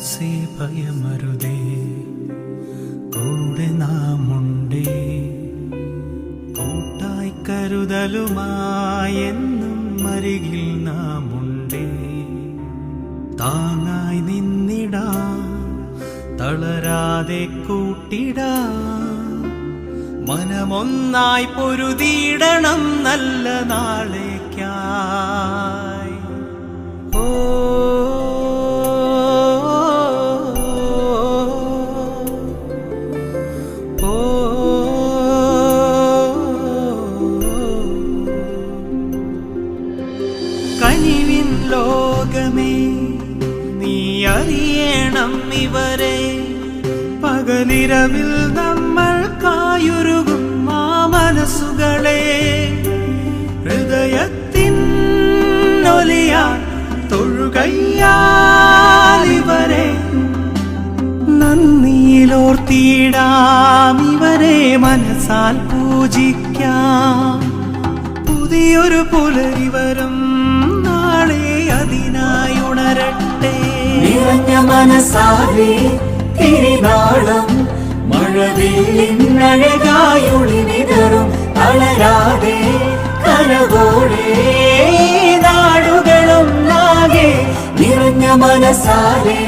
മനസ്സേ ഭയമരുതേ, കൂടെ നാമുണ്ടേ, കൂട്ടായി കരുതലുമായെന്നും അരികിൽ നാമുണ്ടേ. താങ്ങായി നിന്നിടാം, തളരാതെ കൂട്ടിടാം, മനമൊന്നായി പൊരുതിയിടണം നല്ല നാളേക്കായി. ഓ കനിവിൻ ലോകമേ, നീ അറിയണം ഇവരെ. പകലിരവിൽ നമ്മൾ കായുരുകും ആ മനസ്സുകളെ. ഹൃദയത്തിൻ ഒലിയാൽ തൊഴുകയ്യാലിവരെ നന്ദിയിലോർത്തിയിടാം, ഇവരെ മനസ്സാൽ പൂജിക്കാം. പുതിയൊരു പുലരി വരും നാളെ, അതിനായി ഉണരട്ടെ. നിറഞ്ഞ മനസ്സാലെ തിരുനാളം മഴവില്ലിനഴകായൊളി വിതറും. തളരാതെ കനവോടെ നാടുകളും നാകെ. നിറഞ്ഞ മനസ്സാലെ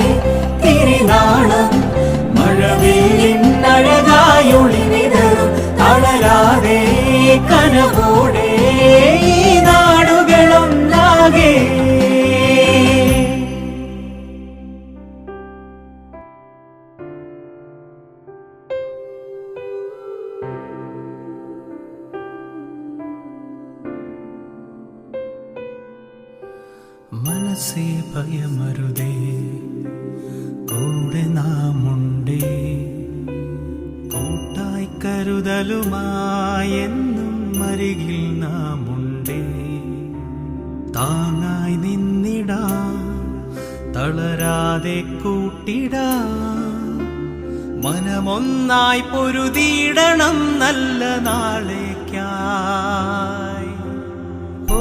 തിരുനാളം മഴവില്ലിനഴകായൊളി വിതറും. തളരാതെ കനവോടെ നാടുകളും നാകെ. മനസ്സേ ഭയമരുതേ, കൂടെ നാമുണ്ടേ, കൂട്ടായി കരുതലുമായെന്നും അരികിൽ നാമുണ്ടേ. താങ്ങായി നിന്നിടാം, തളരാതെ കൂട്ടിടാം, മനമൊന്നായി പൊരുതിയിടണം നല്ല നാളേക്കായി. ഓ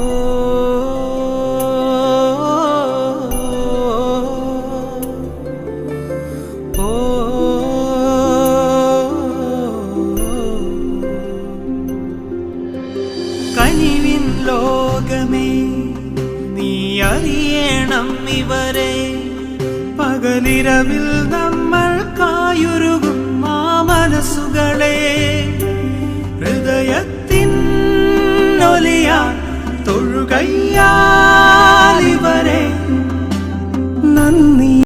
കനിവിൻ ലോകമേ, നീ അറിയണം ഇവരെ. പകലിരവിൽ നമ്മൾ കായുരുകും ആ മനസ്സുകളെ. ഹൃദയത്തിൻ ഒലിയാൽ തൊഴുകയ്യാ